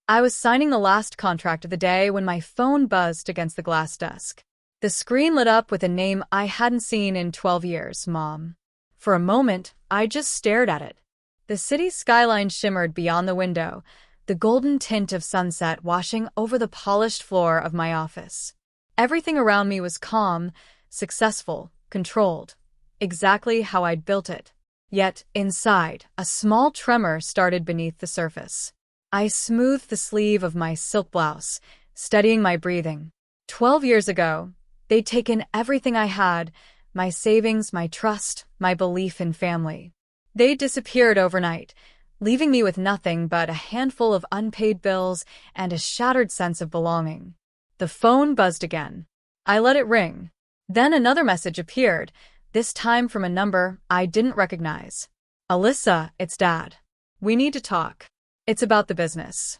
I was signing the last contract of the day when my phone buzzed against the glass desk. The screen lit up with a name I hadn't seen in 12 years, Mom. For a moment, I just stared at it. The city's skyline shimmered beyond the window, the golden tint of sunset washing over the polished floor of my office. Everything around me was calm, successful, controlled, exactly how I'd built it. Yet, inside, a small tremor started beneath the surface. I smoothed the sleeve of my silk blouse, steadying my breathing. 12 years ago, they'd taken everything I had, my savings, my trust, my belief in family. They disappeared overnight, leaving me with nothing but a handful of unpaid bills and a shattered sense of belonging. The phone buzzed again. I let it ring. Then another message appeared, this time from a number I didn't recognize. Alyssa, it's Dad. We need to talk. It's about the business.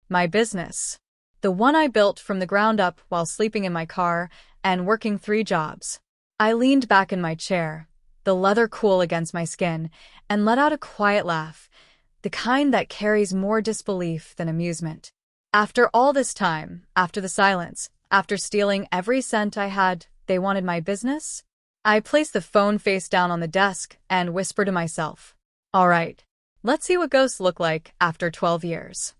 My business. The one I built from the ground up while sleeping in my car and working 3 jobs. I leaned back in my chair, the leather cool against my skin, and let out a quiet laugh, the kind that carries more disbelief than amusement. After all this time, after the silence, after stealing every cent I had, they wanted my business? I placed the phone face down on the desk and whispered to myself, all right, let's see what ghosts look like after 12 years.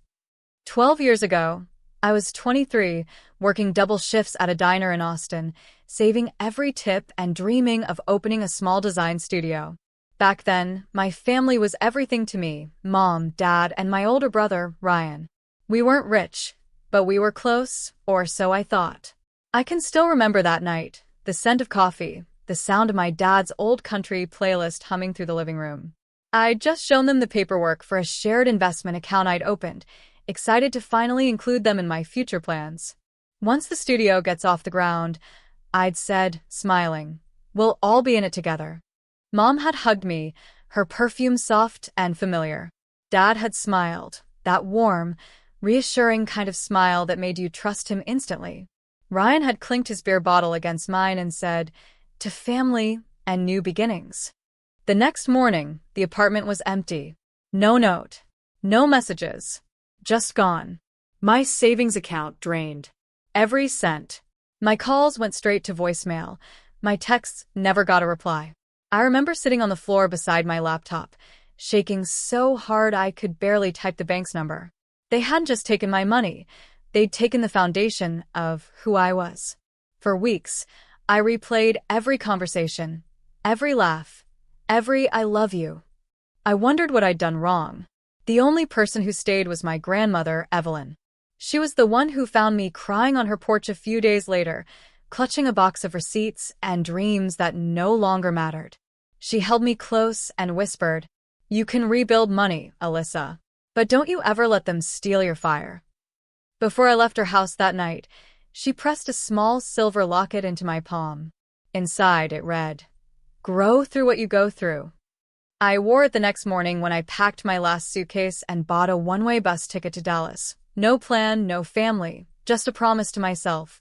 12 years ago, I was 23, working double shifts at a diner in Austin, saving every tip and dreaming of opening a small design studio. Back then, my family was everything to me, Mom, Dad, and my older brother, Ryan. We weren't rich, but we were close, or so I thought. I can still remember that night, the scent of coffee, the sound of my dad's old country playlist humming through the living room. I'd just shown them the paperwork for a shared investment account I'd opened, excited to finally include them in my future plans. Once the studio gets off the ground, I'd said, smiling, we'll all be in it together. Mom had hugged me, her perfume soft and familiar. Dad had smiled, that warm, reassuring kind of smile that made you trust him instantly. Ryan had clinked his beer bottle against mine and said, to family and new beginnings. The next morning, the apartment was empty. No note, no messages, just gone. My savings account drained. Every cent. My calls went straight to voicemail. My texts never got a reply. I remember sitting on the floor beside my laptop, shaking so hard I could barely type the bank's number. They hadn't just taken my money. They'd taken the foundation of who I was. For weeks, I replayed every conversation, every laugh, every I love you. I wondered what I'd done wrong. The only person who stayed was my grandmother, Evelyn. She was the one who found me crying on her porch a few days later, clutching a box of receipts and dreams that no longer mattered. She held me close and whispered, you can rebuild money, Alyssa, but don't you ever let them steal your fire. Before I left her house that night, she pressed a small silver locket into my palm. Inside it read, grow through what you go through. I wore it the next morning when I packed my last suitcase and bought a one-way bus ticket to Dallas. No plan, no family, just a promise to myself.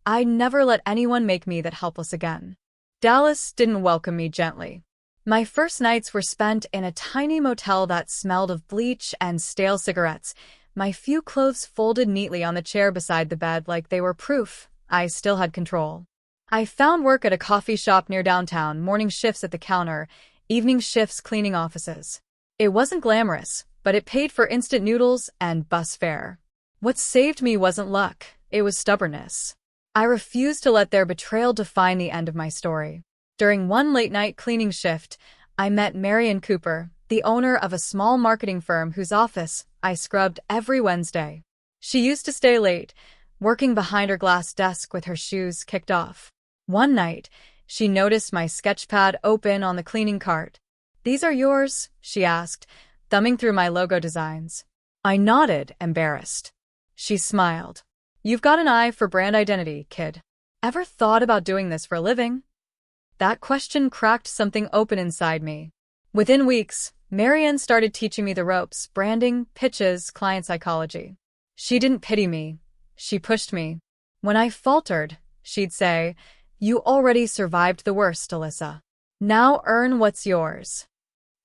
I'd never let anyone make me that helpless again. Dallas didn't welcome me gently. My first nights were spent in a tiny motel that smelled of bleach and stale cigarettes, my few clothes folded neatly on the chair beside the bed like they were proof I still had control. I found work at a coffee shop near downtown, morning shifts at the counter, evening shifts cleaning offices. It wasn't glamorous, but it paid for instant noodles and bus fare. What saved me wasn't luck, it was stubbornness. I refused to let their betrayal define the end of my story. During one late-night cleaning shift, I met Marian Cooper, the owner of a small marketing firm whose office I scrubbed every Wednesday. She used to stay late, working behind her glass desk with her shoes kicked off. One night, she noticed my sketchpad open on the cleaning cart. These are yours? She asked, thumbing through my logo designs. I nodded, embarrassed. She smiled. You've got an eye for brand identity, kid. Ever thought about doing this for a living? That question cracked something open inside me. Within weeks, Marian started teaching me the ropes, branding, pitches, client psychology. She didn't pity me. She pushed me. When I faltered, she'd say, you already survived the worst, Alyssa. Now earn what's yours.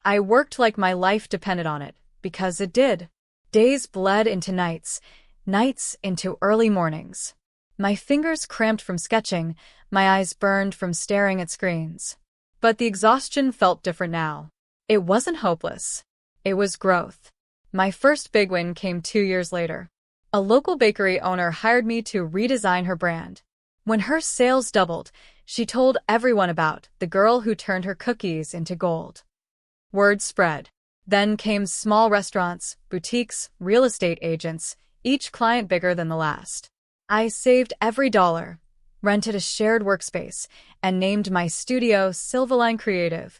I worked like my life depended on it, because it did. Days bled into nights, nights into early mornings. My fingers cramped from sketching, my eyes burned from staring at screens. But the exhaustion felt different now. It wasn't hopeless. It was growth. My first big win came 2 years later. A local bakery owner hired me to redesign her brand. When her sales doubled, she told everyone about the girl who turned her cookies into gold. Word spread. Then came small restaurants, boutiques, real estate agents, each client bigger than the last. I saved every dollar, rented a shared workspace, and named my studio Silverline Creative,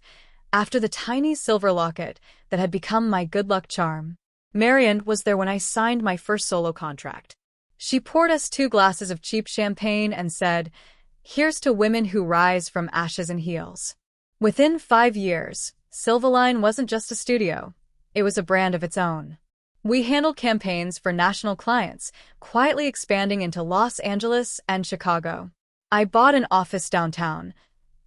after the tiny silver locket that had become my good luck charm. Marian was there when I signed my first solo contract. She poured us 2 glasses of cheap champagne and said, "Here's to women who rise from ashes and heels." Within 5 years, Silverline wasn't just a studio. It was a brand of its own. We handled campaigns for national clients, quietly expanding into Los Angeles and Chicago. I bought an office downtown,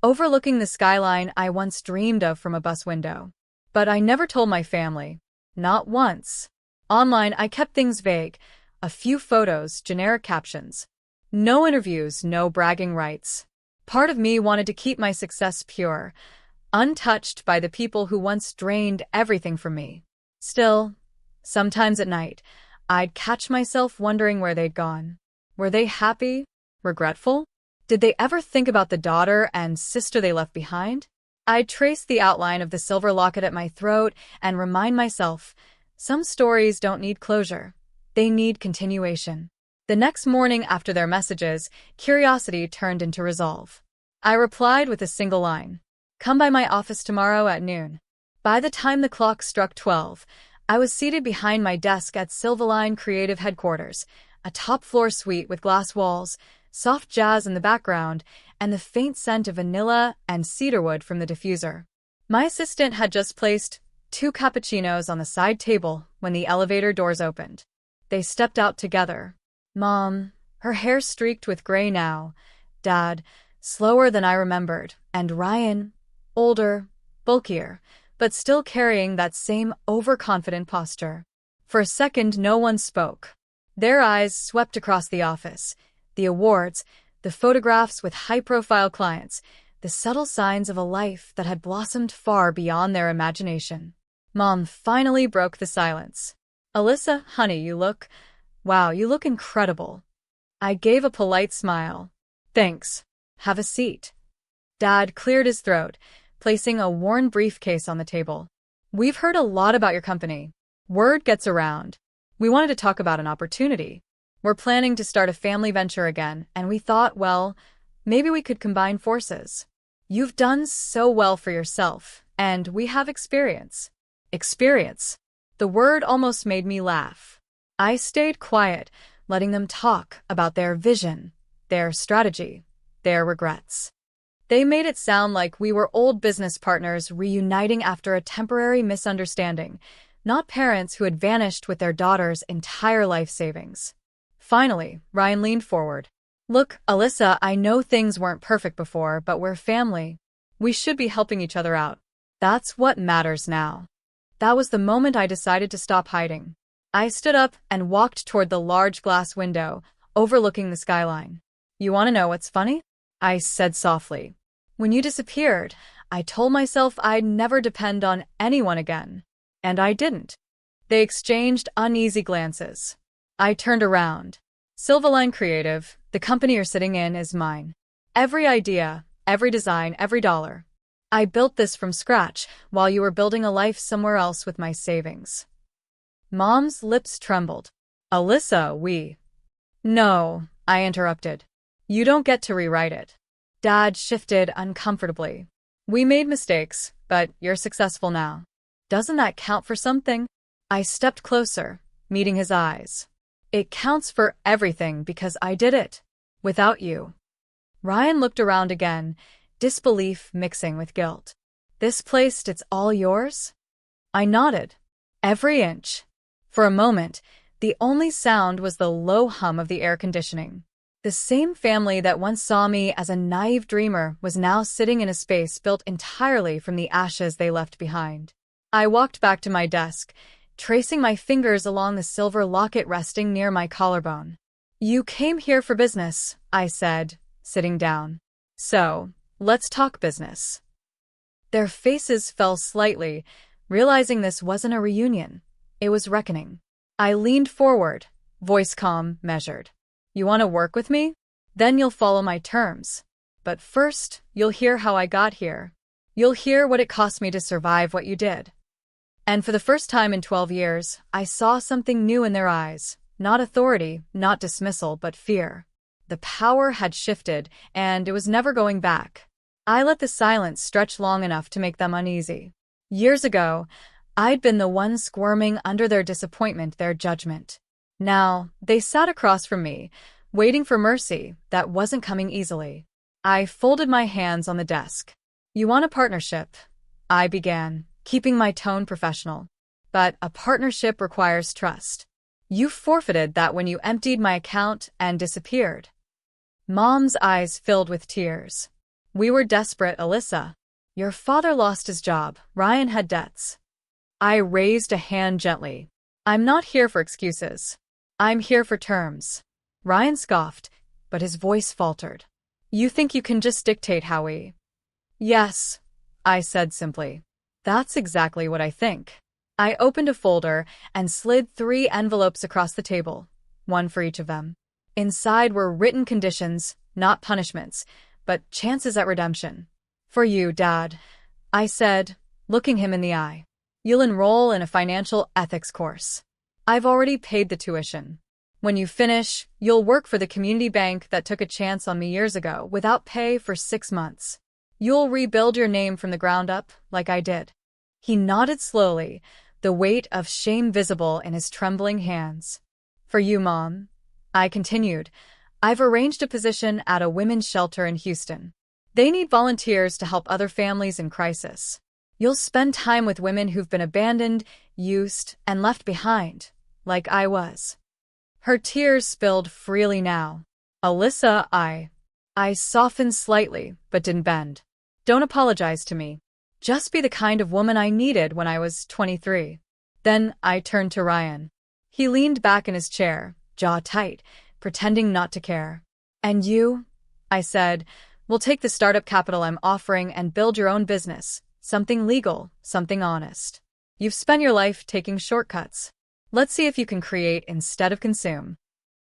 overlooking the skyline I once dreamed of from a bus window. But I never told my family. Not once. Online, I kept things vague. A few photos, generic captions. No interviews, no bragging rights. Part of me wanted to keep my success pure, untouched by the people who once drained everything from me. Still, sometimes at night, I'd catch myself wondering where they'd gone. Were they happy? Regretful? Did they ever think about the daughter and sister they left behind? I'd trace the outline of the silver locket at my throat and remind myself, some stories don't need closure. They need continuation. The next morning after their messages, curiosity turned into resolve. I replied with a single line. "Come by my office tomorrow at noon." By the time the clock struck 12, I was seated behind my desk at Silverline Creative Headquarters, a top-floor suite with glass walls, soft jazz in the background, and the faint scent of vanilla and cedarwood from the diffuser. My assistant had just placed 2 cappuccinos on the side table when the elevator doors opened. They stepped out together. Mom, her hair streaked with gray now, Dad, slower than I remembered, and Ryan, older, bulkier, but still carrying that same overconfident posture. For a second, no one spoke. Their eyes swept across the office, the awards, the photographs with high-profile clients, the subtle signs of a life that had blossomed far beyond their imagination. Mom finally broke the silence. "Alyssa, honey, you look incredible." I gave a polite smile. "Thanks. Have a seat." Dad cleared his throat, placing a worn briefcase on the table. "We've heard a lot about your company. Word gets around. We wanted to talk about an opportunity. We're planning to start a family venture again, and we thought, well, maybe we could combine forces. You've done so well for yourself, and we have experience." Experience. The word almost made me laugh. I stayed quiet, letting them talk about their vision, their strategy, their regrets. They made it sound like we were old business partners reuniting after a temporary misunderstanding, not parents who had vanished with their daughter's entire life savings. Finally, Ryan leaned forward. "Look, Alyssa, I know things weren't perfect before, but we're family. We should be helping each other out. That's what matters now." That was the moment I decided to stop hiding. I stood up and walked toward the large glass window, overlooking the skyline. "You want to know what's funny?" I said softly. "When you disappeared, I told myself I'd never depend on anyone again. And I didn't." They exchanged uneasy glances. I turned around. "Silverline Creative, the company you're sitting in, is mine. Every idea, every design, every dollar. I built this from scratch while you were building a life somewhere else with my savings." Mom's lips trembled. "Alyssa, No," I interrupted. "You don't get to rewrite it." Dad shifted uncomfortably. "We made mistakes, but you're successful now. Doesn't that count for something?" I stepped closer, meeting his eyes. "It counts for everything because I did it. Without you." Ryan looked around again, disbelief mixing with guilt. "This place, it's all yours?" I nodded. "Every inch." For a moment, the only sound was the low hum of the air conditioning. The same family that once saw me as a naive dreamer was now sitting in a space built entirely from the ashes they left behind. I walked back to my desk, tracing my fingers along the silver locket resting near my collarbone. "You came here for business," I said, sitting down. "So, let's talk business." Their faces fell slightly, realizing this wasn't a reunion. It was reckoning. I leaned forward, voice calm, measured. "You want to work with me? Then you'll follow my terms. But first, you'll hear how I got here. You'll hear what it cost me to survive what you did." And for the first time in 12 years, I saw something new in their eyes. Not authority, not dismissal, but fear. The power had shifted, and it was never going back. I let the silence stretch long enough to make them uneasy. Years ago, I'd been the one squirming under their disappointment, their judgment. Now, they sat across from me, waiting for mercy that wasn't coming easily. I folded my hands on the desk. "You want a partnership?" I began, keeping my tone professional. "But a partnership requires trust. You forfeited that when you emptied my account and disappeared." Mom's eyes filled with tears. "We were desperate, Alyssa. Your father lost his job. Ryan had debts." I raised a hand gently. "I'm not here for excuses. I'm here for terms." Ryan scoffed, but his voice faltered. "You think you can just dictate how we—" "Yes," I said simply. "That's exactly what I think." I opened a folder and slid 3 envelopes across the table, one for each of them. Inside were written conditions, not punishments, but chances at redemption. "For you, Dad," I said, looking him in the eye. "You'll enroll in a financial ethics course. I've already paid the tuition. When you finish, you'll work for the community bank that took a chance on me years ago without pay for 6 months. You'll rebuild your name from the ground up, like I did." He nodded slowly, the weight of shame visible in his trembling hands. "For you, Mom," I continued, "I've arranged a position at a women's shelter in Houston. They need volunteers to help other families in crisis. You'll spend time with women who've been abandoned, used, and left behind, like I was." Her tears spilled freely now. "Alyssa, I softened slightly, but didn't bend. Don't apologize to me. Just be the kind of woman I needed when I was 23. Then I turned to Ryan. He leaned back in his chair, jaw tight, pretending not to care. "And you," I said, "will take the startup capital I'm offering and build your own business, something legal, something honest. You've spent your life taking shortcuts. Let's see if you can create instead of consume."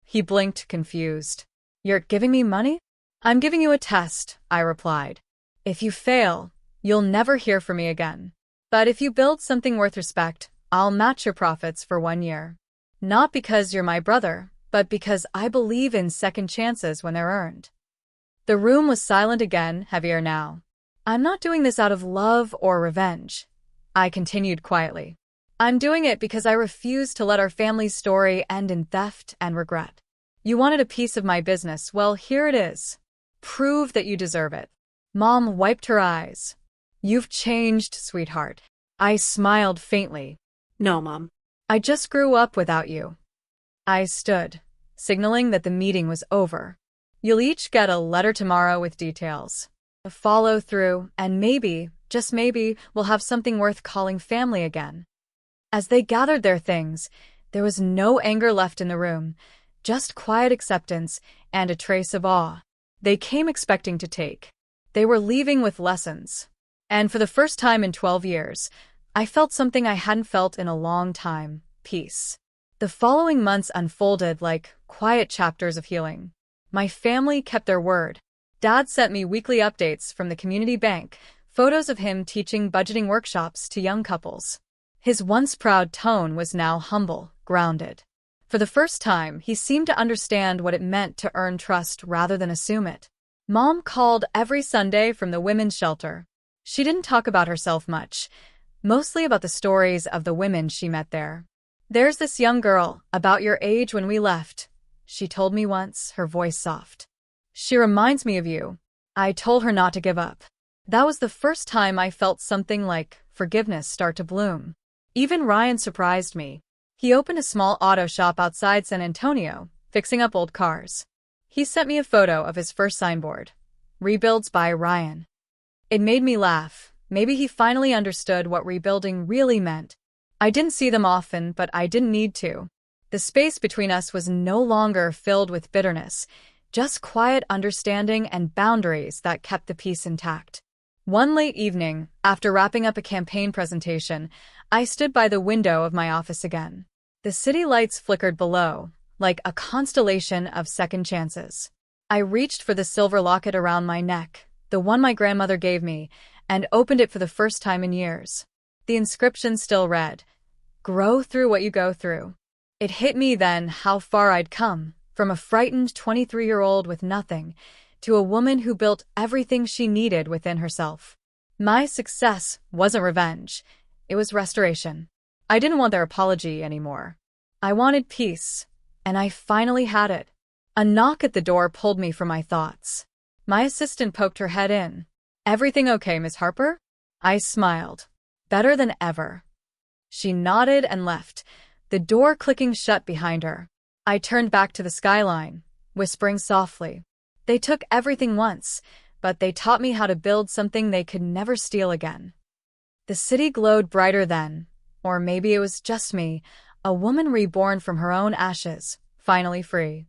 He blinked, confused. "You're giving me money?" "I'm giving you a test," I replied. "If you fail, you'll never hear from me again. But if you build something worth respect, I'll match your profits for 1 year. Not because you're my brother, but because I believe in second chances when they're earned." The room was silent again, heavier now. "I'm not doing this out of love or revenge," I continued quietly. "I'm doing it because I refuse to let our family's story end in theft and regret. You wanted a piece of my business, well, here it is. Prove that you deserve it." Mom wiped her eyes. "You've changed, sweetheart." I smiled faintly. "No, Mom. "I just grew up without you." I stood, signaling that the meeting was over. "You'll each get a letter tomorrow with details. Follow through, and maybe, just maybe, we'll have something worth calling family again." As they gathered their things, there was no anger left in the room, just quiet acceptance and a trace of awe. They came expecting to take. They were leaving with lessons. And for the first time in 12 years, I felt something I hadn't felt in a long time: peace. The following months unfolded like quiet chapters of healing. My family kept their word. Dad sent me weekly updates from the community bank, photos of him teaching budgeting workshops to young couples. His once proud tone was now humble, grounded. For the first time, he seemed to understand what it meant to earn trust rather than assume it. Mom called every Sunday from the women's shelter. She didn't talk about herself much, mostly about the stories of the women she met there. "There's this young girl, about your age when we left," she told me once, her voice soft. "She reminds me of you." I told her not to give up. That was the first time I felt something like forgiveness start to bloom. Even Ryan surprised me. He opened a small auto shop outside San Antonio, fixing up old cars. He sent me a photo of his first signboard, "Rebuilds by Ryan." It made me laugh. Maybe he finally understood what rebuilding really meant. I didn't see them often, but I didn't need to. The space between us was no longer filled with bitterness, just quiet understanding and boundaries that kept the peace intact. One late evening, after wrapping up a campaign presentation, I stood by the window of my office again. The city lights flickered below, like a constellation of second chances. I reached for the silver locket around my neck, the one my grandmother gave me, and opened it for the first time in years. The inscription still read, "Grow through what you go through." It hit me then how far I'd come, from a frightened 23-year-old with nothing, to a woman who built everything she needed within herself. My success wasn't revenge, it was restoration. I didn't want their apology anymore. I wanted peace, and I finally had it. A knock at the door pulled me from my thoughts. My assistant poked her head in. "Everything okay, Miss Harper?" I smiled. "Better than ever." She nodded and left, the door clicking shut behind her. I turned back to the skyline, whispering softly. They took everything once, but they taught me how to build something they could never steal again. The city glowed brighter then, or maybe it was just me, a woman reborn from her own ashes, finally free.